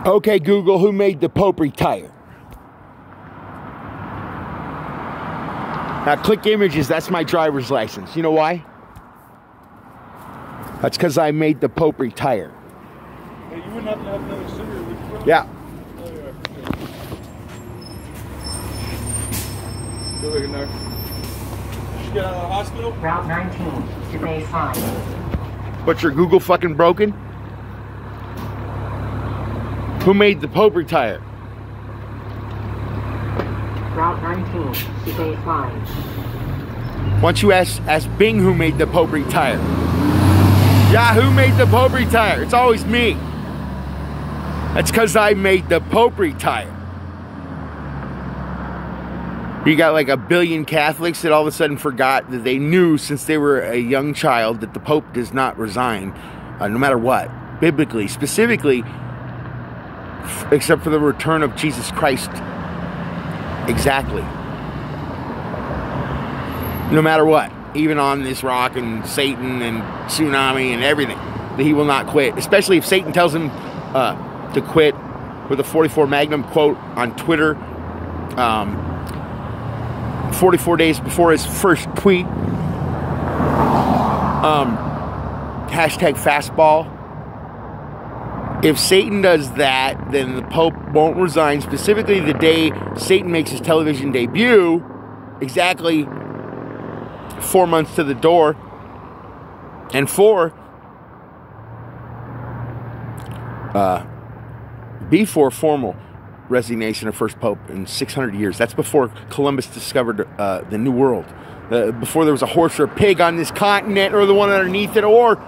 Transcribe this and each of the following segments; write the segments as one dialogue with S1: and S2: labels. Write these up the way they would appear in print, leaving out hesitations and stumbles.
S1: Okay, Google, who made the Pope retire? Now, click images. That's my driver's license. You know why? That's because I made the Pope retire.
S2: Hey, you wouldn't have to have another cigarette, would you?
S1: Yeah.
S2: Oh, yeah. Good looking there. Did you get out of the hospital?
S3: Route 19 to baseline.
S1: But your Google fucking broken? Who made the Pope retire?
S3: Route 19 to baseline.
S1: Once you ask Bing who made the Pope retire. Yeah, who made the Pope retire? It's always me. That's because I made the Pope retire. You got like a billion Catholics that all of a sudden forgot that they knew since they were a young child that the Pope does not resign, no matter what. Biblically, specifically, except for the return of Jesus Christ. Exactly. No matter what. Even on this rock and Satan and tsunami and everything. That he will not quit. Especially if Satan tells him to quit with a 44 Magnum quote on Twitter. 44 days before his first tweet. Hashtag fastball. If Satan does that, then the Pope won't resign. Specifically the day Satan makes his television debut. Exactly 4 months to the door. And 4, before formal resignation of first Pope in 600 years. That's before Columbus discovered the New World. Before there was a horse or a pig on this continent or the one underneath it, or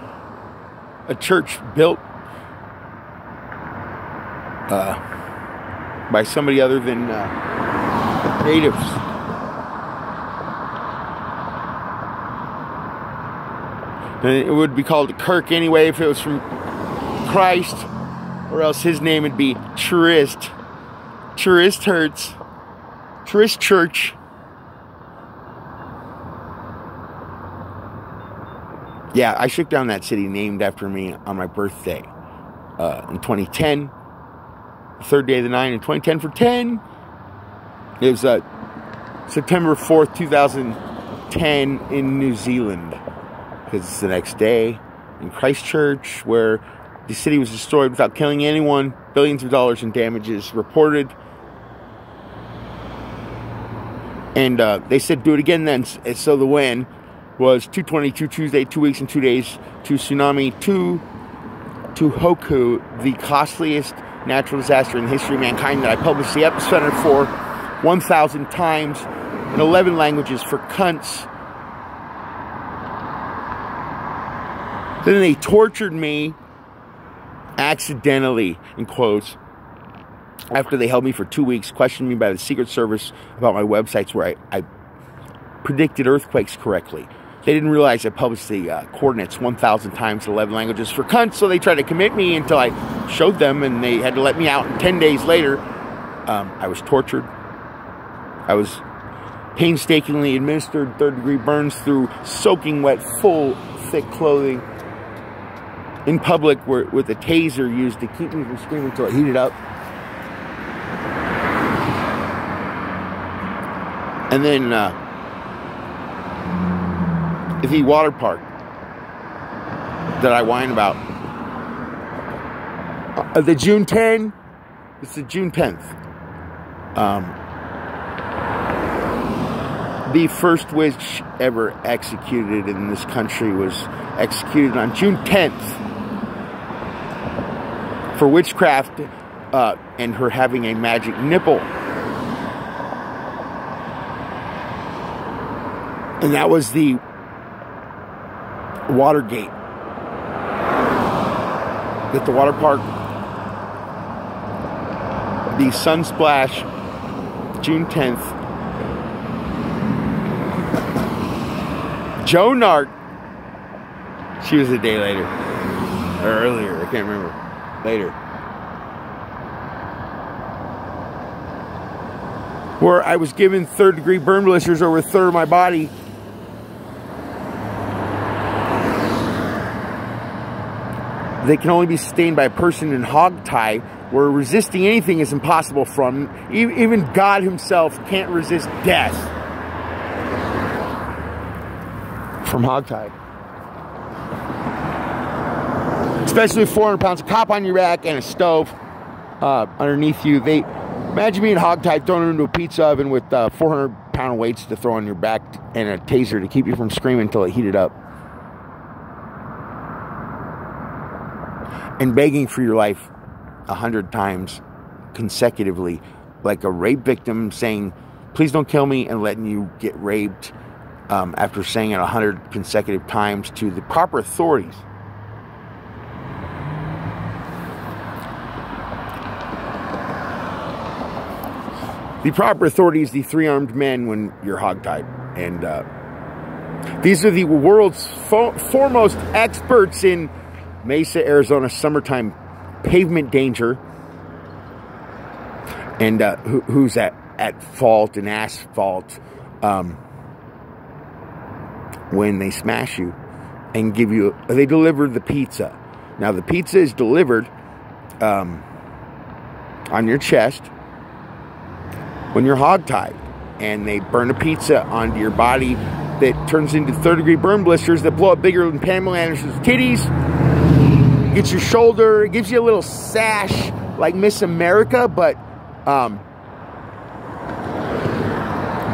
S1: a church built by somebody other than natives. And it would be called a Kirk anyway if it was from Christ, or else his name would be Tourist. Tourist hurts. Tourist church. Yeah, I shook down that city named after me on my birthday in 2010. The third day of the 9 in 2010 for 10. It was September 4th, 2010 in New Zealand. Because it's the next day in Christchurch, where the city was destroyed without killing anyone. Billions of dollars in damages reported. And they said do it again then. So the win was 2/22 Tuesday, 2 weeks and 2 days to tsunami, to Hoku, the costliest natural disaster in the history of mankind, that I published the epicenter for 1,000 times in 11 languages for cunts. Then they tortured me accidentally, in quotes, after they held me for 2 weeks, questioned me by the Secret Service about my websites where I predicted earthquakes correctly. They didn't realize I published the coordinates 1,000 times in 11 languages for cunts, so they tried to commit me until I showed them, and they had to let me out. And 10 days later, I was tortured. I was painstakingly administered third-degree burns through soaking wet, full, thick clothing in public with a taser used to keep me from screaming until it heated up. And then the water park that I whine about. The June 10, it's the June 10th. The first witch ever executed in this country was executed on June 10th for witchcraft and her having a magic nipple. And that was the Watergate. At the water park, the Sunsplash, June 10th. Joan Arc, she was a day later. Or earlier, I can't remember. Later. Where I was given third-degree burn blisters over a third of my body. they can only be sustained by a person in hog tie, where resisting anything is impossible from. Even God himself can't resist death from hog tie. Especially with 400 pounds of cop on your back and a stove underneath you. Imagine being hog-tied, thrown into a pizza oven with 400-pound weights to throw on your back and a taser to keep you from screaming until it heated up. And begging for your life 100 times consecutively, like a rape victim saying, please don't kill me, and letting you get raped after saying it 100 consecutive times to the proper authorities. The proper authorities, the three-armed men when you're hogtied. And these are the world's foremost experts in Mesa, Arizona summertime pavement danger. And who's at fault in asphalt when they smash you and give you... They deliver the pizza. Now, the pizza is delivered on your chest when you're hogtied, and they burn a pizza onto your body that turns into third-degree burn blisters that blow up bigger than Pamela Anderson's titties. Gets your shoulder, it gives you a little sash like Miss America, but a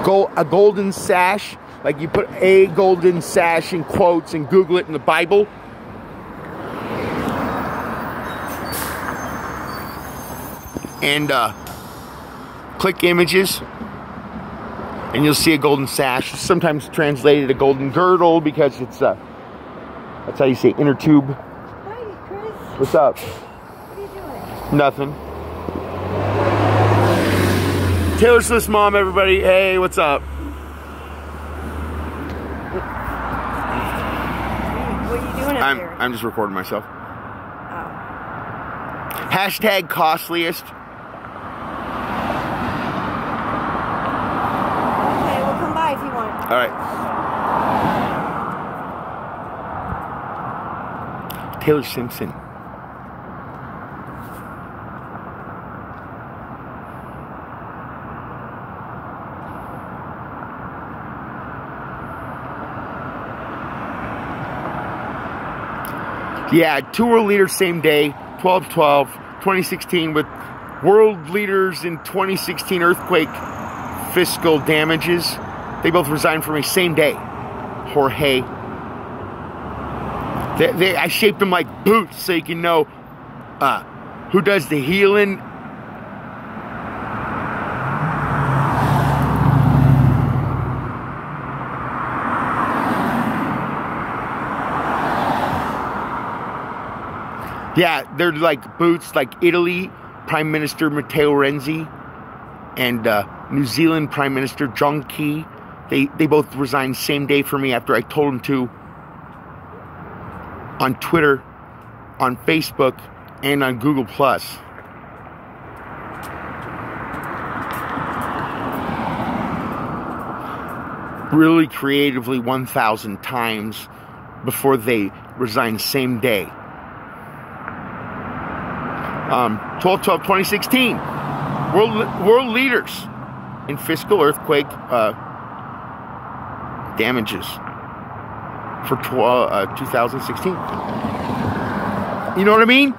S1: golden sash, like you put a golden sash in quotes and Google it in the Bible. And click images, and you'll see a golden sash, sometimes translated a golden girdle, because it's that's how you say inner tube.
S4: Hi, Chris.
S1: What's up?
S4: What are you doing?
S1: Nothing. Taylor Swift's mom, everybody. Hey, what's up?
S4: What are you doing up there?
S1: I'm just recording myself.
S4: Oh.
S1: Hashtag costliest.
S4: Okay, we'll come by if you want.
S1: All right. Taylor Simpson. Yeah, two world leaders same day, 12/12, 2016, with world leaders in 2016 earthquake fiscal damages. They both resigned from me same day. Jorge. I shaped them like boots so you can know who does the healing. Yeah, they're like boots, like Italy Prime Minister Matteo Renzi and New Zealand Prime Minister John Key. They both resigned same day for me after I told them to, on Twitter, on Facebook, and on Google+. Really creatively 1,000 times before they resigned same day. 12/12/2016. World leaders in fiscal earthquake damages for 2016. You know what I mean?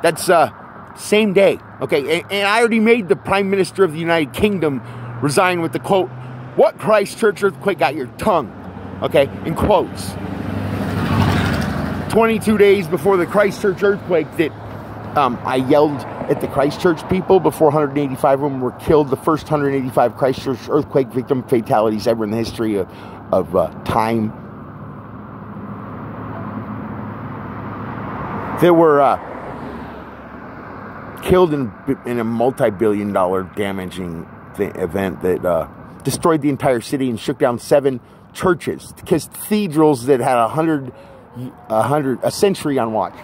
S1: That's same day. Okay, and I already made the Prime Minister of the United Kingdom resign with the quote, "What Christchurch earthquake got your tongue?" Okay, in quotes. 22 days before the Christchurch earthquake that I yelled at the Christchurch people before 185 of them were killed. The first 185 Christchurch earthquake victim fatalities ever in the history of time. They were killed in a multi-billion-dollar damaging event that destroyed the entire city and shook down 7 churches, cathedrals that had a century on watch.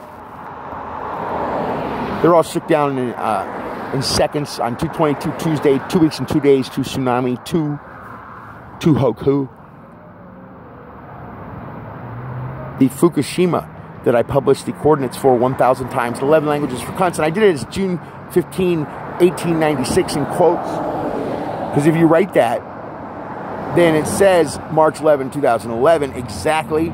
S1: They're all shook down in seconds on 2/22 Tuesday, 2 weeks and 2 days to tsunami, to Hoku. The Fukushima that I published the coordinates for 1,000 times, 11 languages for cunts. And I did it as June 15, 1896 in quotes. Because if you write that, then it says March 11, 2011 exactly.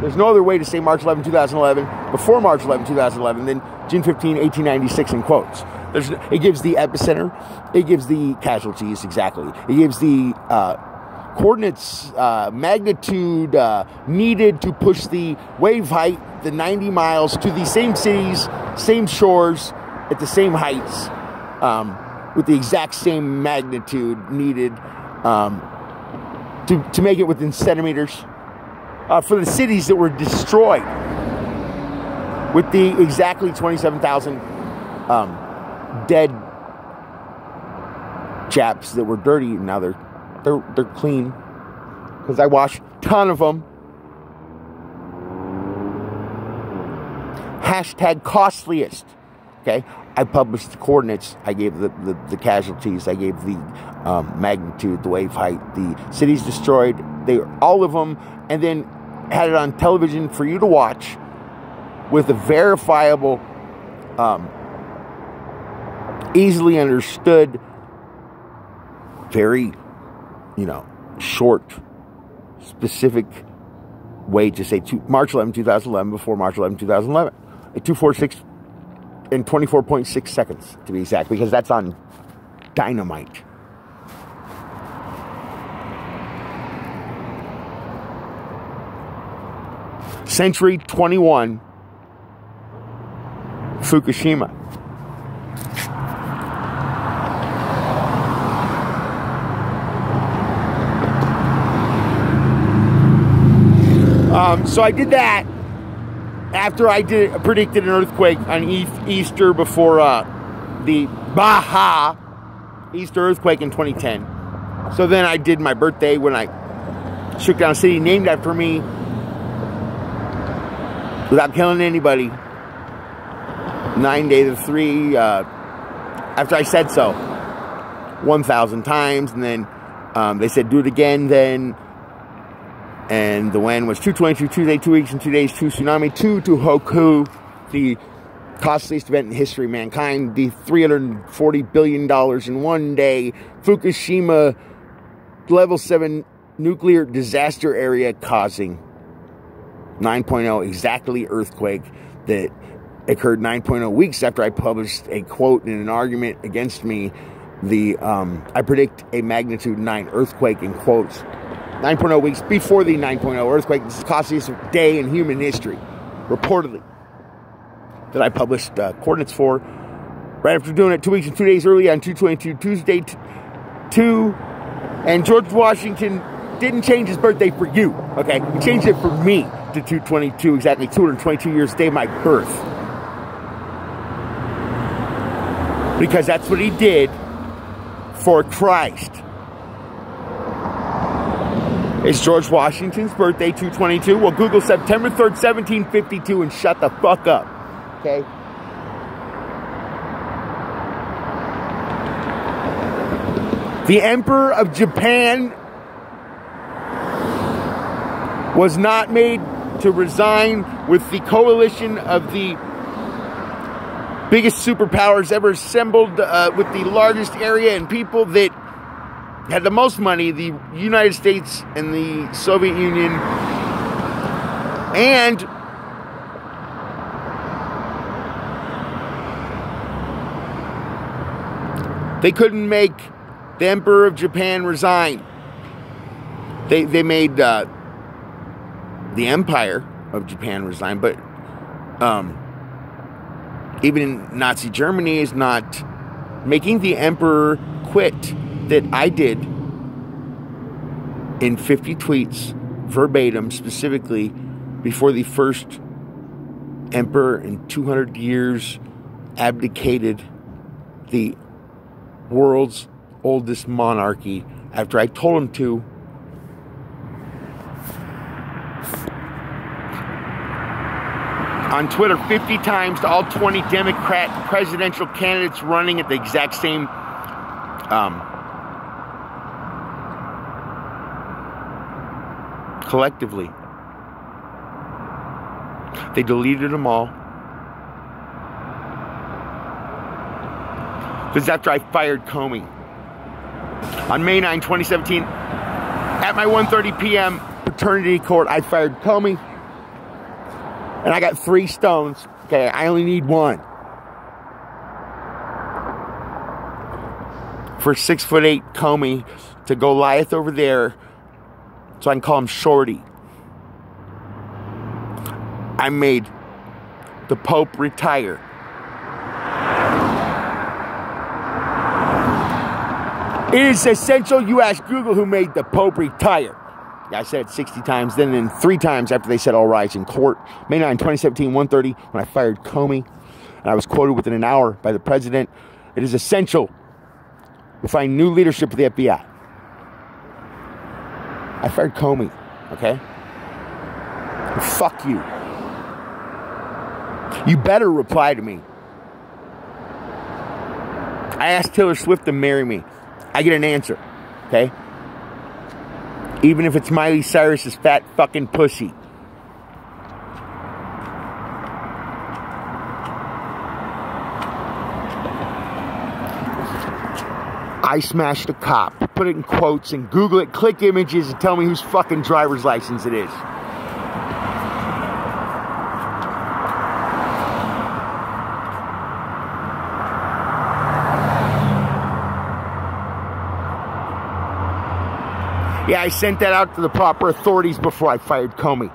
S1: There's no other way to say March 11, 2011 before March 11, 2011 than June 15, 1896 in quotes. It gives the epicenter. It gives the casualties, exactly. It gives the coordinates, magnitude needed to push the wave height, the 90 miles, to the same cities, same shores, at the same heights, with the exact same magnitude needed to make it within centimeters for the cities that were destroyed, with the exactly 27,000 dead chaps that were dirty. Now they're clean because I washed a ton of them. Hashtag costliest. Okay, I published the coordinates. I gave the casualties. I gave the magnitude, the wave height, the cities destroyed. All of them, and then had it on television for you to watch with a verifiable, easily understood, very, short, specific way to say March 11, 2011 before March 11, 2011. At 2:46 and 24.6 seconds, to be exact, because that's on dynamite. Century 21, Fukushima. So I did that after I predicted an earthquake on Easter before the Baja Easter earthquake in 2010. So then I did my birthday when I shook down a city named after me without killing anybody. 9 days of 3 after I said so 1,000 times, and then they said do it again then. And the when was 2/22, Tuesday, 2 weeks and 2 days, 2 tsunami, 2 Tohoku, the costliest event in history of mankind, the $340 billion in 1 day, Fukushima level 7 nuclear disaster area causing 9.0 exactly earthquake that occurred 9.0 weeks after I published a quote in an argument against me. I predict a magnitude 9 earthquake in quotes 9.0 weeks before the 9.0 earthquake. This is the costliest day in human history, reportedly, that I published coordinates for. Right after doing it 2 weeks and 2 days early on 2/22 Tuesday 2. And George Washington didn't change his birthday for you, okay? He changed it for me to 2/22, exactly 222 years, the day of my birth. Because that's what he did for Christ. It's George Washington's birthday, 2/22. Well, Google September 3rd, 1752 and shut the fuck up. Okay? The Emperor of Japan was not made to resign with the coalition of the biggest superpowers ever assembled, with the largest area and people that had the most money, the United States and the Soviet Union. And they couldn't make the Emperor of Japan resign. They made the Empire of Japan resign, but even Nazi Germany is not making the Emperor quit. That I did in 50 tweets, verbatim, specifically, before the first emperor in 200 years abdicated the world's oldest monarchy after I told him to. On Twitter 50 times to all 20 Democrat presidential candidates running at the exact same collectively. They deleted them all. This is after I fired Comey. On May 9, 2017, at my 1:30 p.m. paternity court, I fired Comey. And I got 3 stones. Okay, I only need 1. For 6'8" Comey to Goliath over there, so I can call him Shorty. I made the Pope retire. It is essential you ask Google who made the Pope retire. Yeah, I said it 60 times, then 3 times after they said all rise in court. May 9, 2017, 1:30, when I fired Comey. And I was quoted within an hour by the president. It is essential we find new leadership for the FBI. I fired Comey, okay? Fuck you. You better reply to me. I asked Taylor Swift to marry me. I get an answer, okay? Even if it's Miley Cyrus's fat fucking pussy. I smashed a cop. Put it in quotes and Google it, click images, and tell me whose fucking driver's license it is. Yeah, I sent that out to the proper authorities before I fired Comey.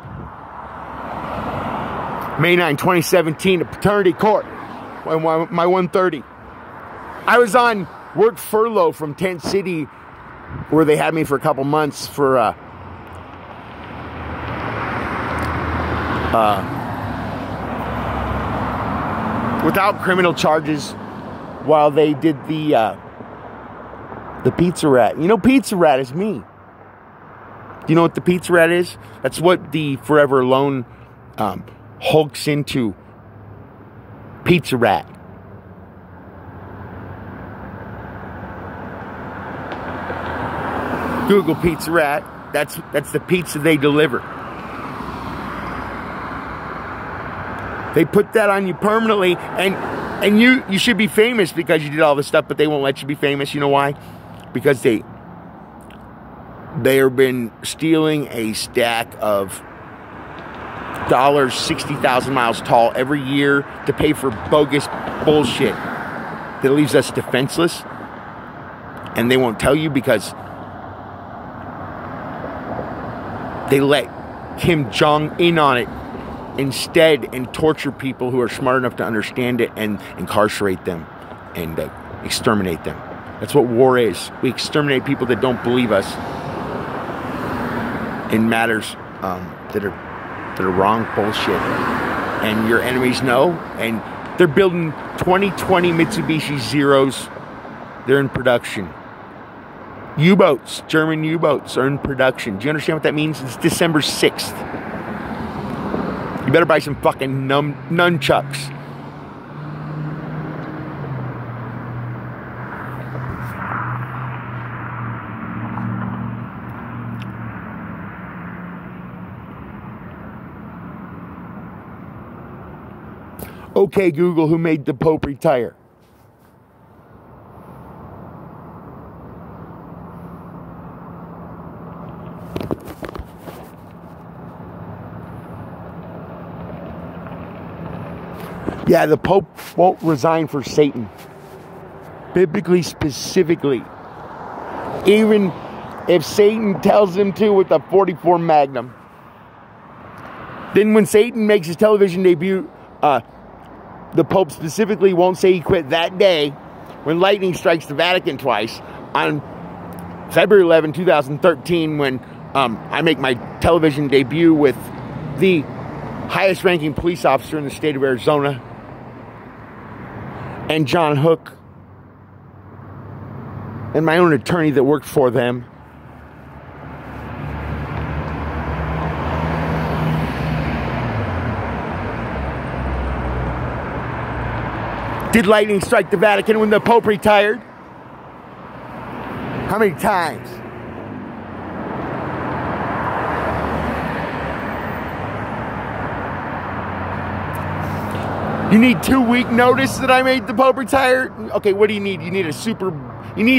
S1: May 9, 2017, at paternity court. My 1:30. I was on work furlough from Tent City, where they had me for a couple months for without criminal charges, while they did the Pizza Rat. You know, Pizza Rat is me. Do you know what the Pizza Rat is? That's what the Forever Alone hulks into. Pizza Rat. Google Pizza Rat. That's the pizza they deliver. They put that on you permanently, and you should be famous because you did all this stuff, but they won't let you be famous. You know why? Because they have been stealing a stack of dollars 60,000 miles tall every year to pay for bogus bullshit that leaves us defenseless. And they won't tell you because they let Kim Jong in on it instead and torture people who are smart enough to understand it and incarcerate them and exterminate them. That's what war is. We exterminate people that don't believe us in matters that are wrong bullshit. And your enemies know. And they're building 2020 Mitsubishi Zeros. They're in production. U-boats, German U-boats are in production. Do you understand what that means? It's December 6th. You better buy some fucking nunchucks. Okay, Google, who made the Pope retire? Yeah, the Pope won't resign for Satan. Biblically, specifically. Even if Satan tells him to with a 44 Magnum. Then when Satan makes his television debut, the Pope specifically won't say he quit that day when lightning strikes the Vatican twice. On February 11, 2013, when I make my television debut with the highest ranking police officer in the state of Arizona and John Hook and my own attorney that worked for them. Did lightning strike the Vatican when the Pope retired? How many times? You need 2-week notice that I made the Pope retire? Okay, what do you need? You need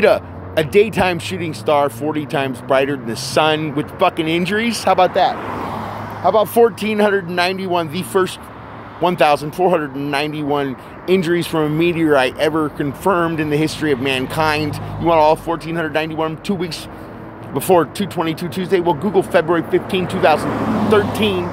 S1: a daytime shooting star 40 times brighter than the sun with fucking injuries? How about that? How about 1,491, the first 1,491 injuries from a meteorite ever confirmed in the history of mankind? You want all 1,491 2 weeks before 2/22 Tuesday? Well, Google February 15, 2013.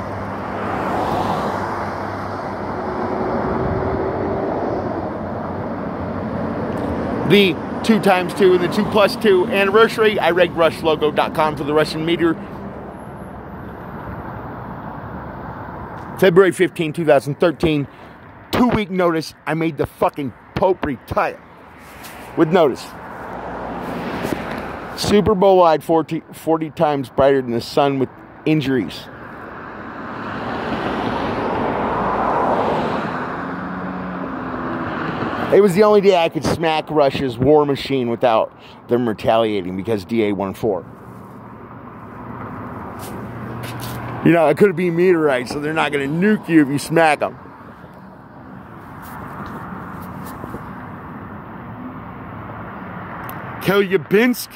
S1: The 2 times 2 and the 2 plus 2 anniversary. I read rushlogo.com for the Russian meteor. February 15, 2013. 2-week notice. I made the fucking Pope retire. With notice. Super Bowl-eyed 40 times brighter than the sun with injuries. It was the only day I could smack Russia's war machine without them retaliating because DA-14. You know, it could be meteorites, so they're not going to nuke you if you smack them. Kelyabinsk.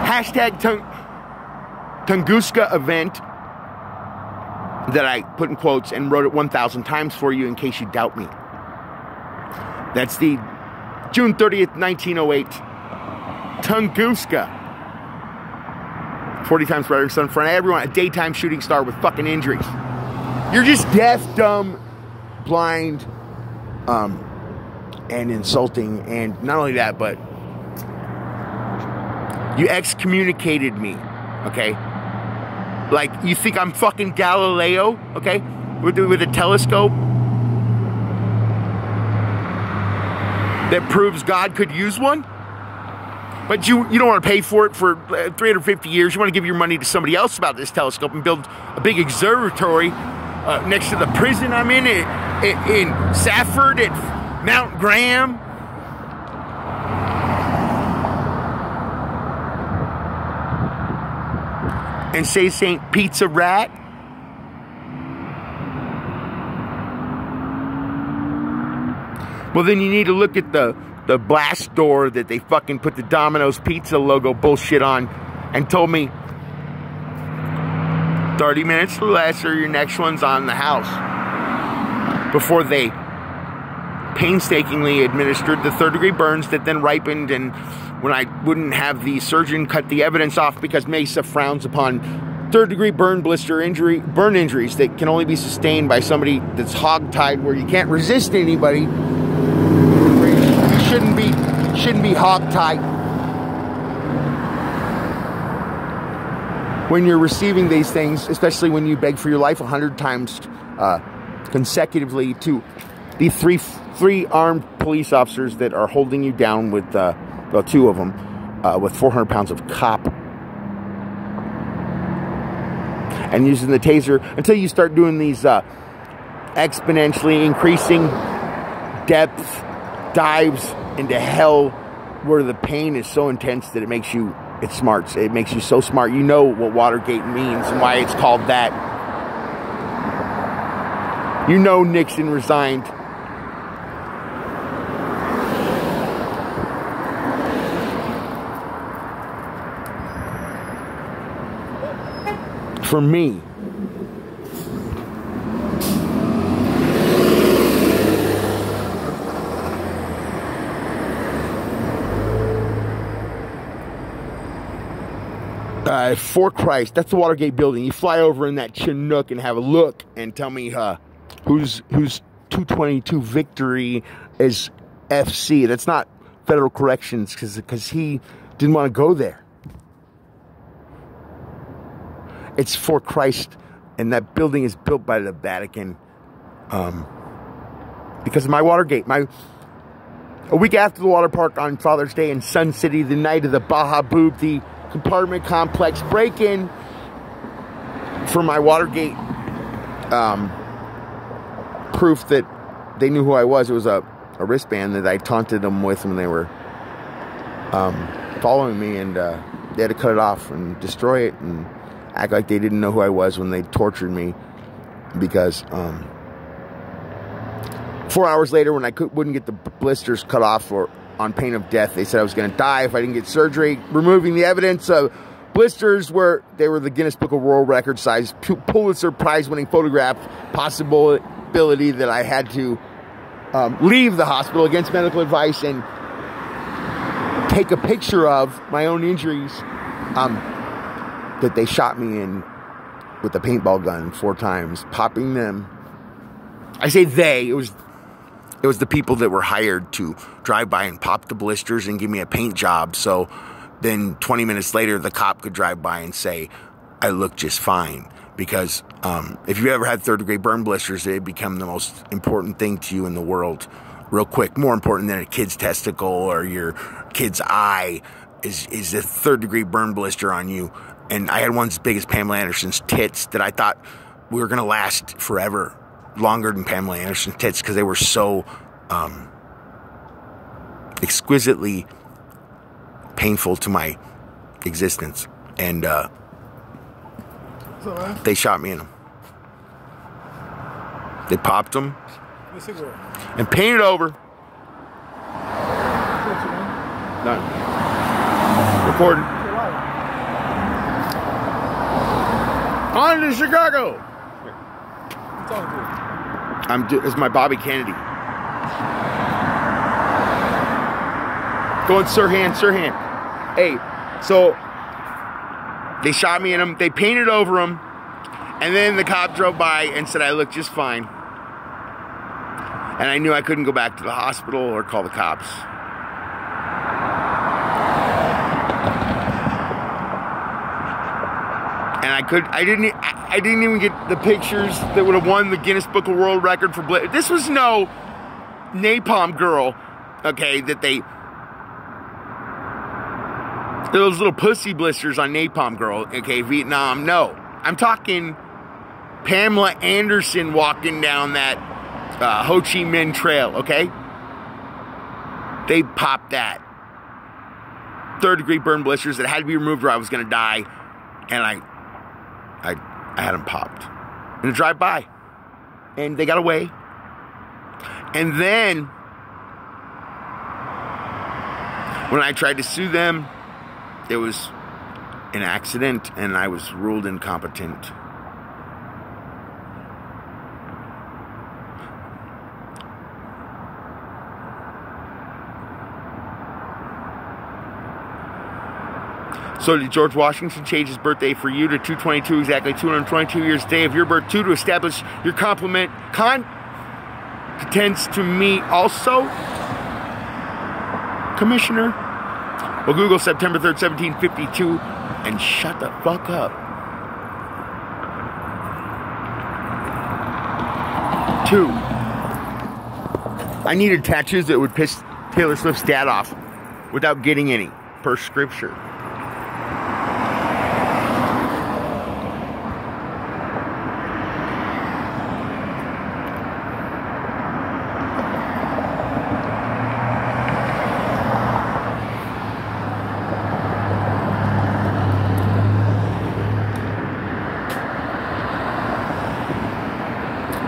S1: Hashtag Tunguska event that I put in quotes and wrote it 1,000 times for you in case you doubt me. That's the June 30th, 1908 Tunguska. 40 times brighter than sun in front of everyone. A daytime shooting star with fucking injuries. You're just deaf, dumb, blind, and insulting. And not only that, but you excommunicated me, okay? Like, you think I'm fucking Galileo, okay? With a telescope that proves God could use one? But you don't want to pay for it for 350 years. You want to give your money to somebody else about this telescope and build a big observatory next to the prison I'm in Safford at Mount Graham. And say St. Pizza Rat. Well, then you need to look at the blast door that they fucking put the Domino's Pizza logo bullshit on and told me 30 minutes or less or your next one's on the house. Before they painstakingly administered the 3rd-degree burns that then ripened, and when I wouldn't have the surgeon cut the evidence off because Mesa frowns upon 3rd-degree burn injuries that can only be sustained by somebody that's hogtied where you can't resist anybody. You shouldn't be hogtied when you're receiving these things, especially when you beg for your life 100 times consecutively to the three armed police officers that are holding you down with, well, 2 of them, with 400 pounds of cop. And using the taser until you start doing these exponentially increasing depth dives into hell where the pain is so intense that it makes you, it makes you so smart. You know what Watergate means and why it's called that. You know Nixon resigned. For me. For Christ, that's the Watergate building. You fly over in that Chinook and have a look and tell me whose 222 victory is FC. That's not federal corrections because he didn't want to go there. It's for Christ, and that building is built by the Vatican because of my Watergate. A week after the water park on Father's Day in Sun City, the night of the Baja Boob, the compartment complex break-in for my Watergate proof that they knew who I was. It was a wristband that I taunted them with when they were following me, and they had to cut it off and destroy it and act like they didn't know who I was when they tortured me. Because 4 hours later, when I wouldn't get the blisters cut off or on pain of death, they said I was going to die if I didn't get surgery, removing the evidence of blisters were the Guinness Book of World Record size Pulitzer Prize winning photograph possibility that I had to leave the hospital against medical advice and take a picture of my own injuries that they shot me in with a paintball gun 4 times, popping them. I say they, it was the people that were hired to drive by and pop the blisters and give me a paint job. So then 20 minutes later, the cop could drive by and say, I look just fine. Because if you ever had 3rd-degree burn blisters, they become the most important thing to you in the world real quick. More important than a kid's testicle or your kid's eye is a 3rd-degree burn blister on you. And I had one as big as Pamela Anderson's tits that I thought we were going to last forever. Longer than Pamela Anderson's tits because they were so exquisitely painful to my existence. And they shot me in them. They popped them and painted over. Done. Recording. On to Chicago. It's my Bobby Kennedy. Going Sirhan. Hey, so they shot me in them. They painted over them. And then the cop drove by and said I looked just fine. And I knew I couldn't go back to the hospital or call the cops. And I didn't even get the pictures that would have won the Guinness Book of World Record for this was no napalm girl, okay, those little pussy blisters on napalm girl, okay, Vietnam, no. I'm talking Pamela Anderson walking down that Ho Chi Minh Trail, okay? They popped that. 3rd-degree burn blisters that had to be removed or I was going to die. And I had them popped in a drive-by. And they got away. And then, when I tried to sue them, it was an accident and I was ruled incompetent. So did George Washington change his birthday for you to 222, exactly 222 years day of your birth, too, to establish your competence to me also? Commissioner? Well, Google September 3rd, 1752, and shut the fuck up. 2. I needed tattoos that would piss Taylor Swift's dad off without getting any, per scripture.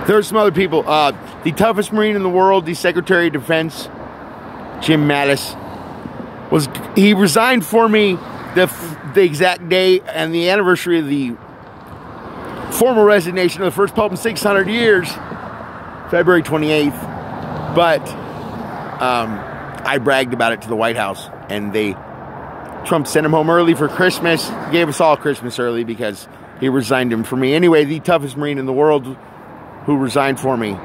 S1: There's some other people. The toughest Marine in the world, the Secretary of Defense, Jim Mattis, he resigned for me the exact day and the anniversary of the formal resignation of the first Pope in 600 years, February 28th. But I bragged about it to the White House, and Trump sent him home early for Christmas. He gave us all Christmas early because he resigned him for me. Anyway, the toughest Marine in the world who resigned for me.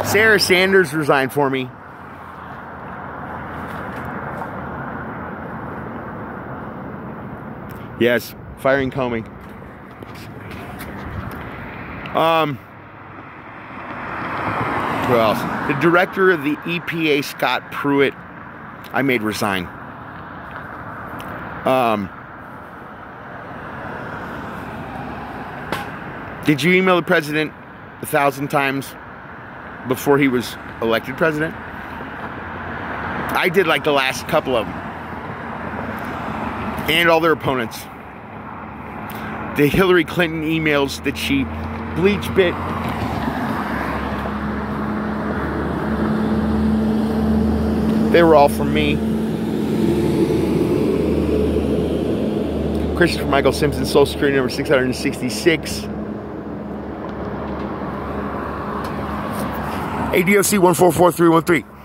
S1: Sarah Sanders resigned for me. Yes, firing Comey. Who else? The director of the EPA, Scott Pruitt, I made resign. Did you email the president 1,000 times before he was elected president. I did like the last couple of them. And all their opponents. The Hillary Clinton emails that she bleach bit. They were all from me. Christopher Michael Simpson, Social Security number 666. ADOC 144-313.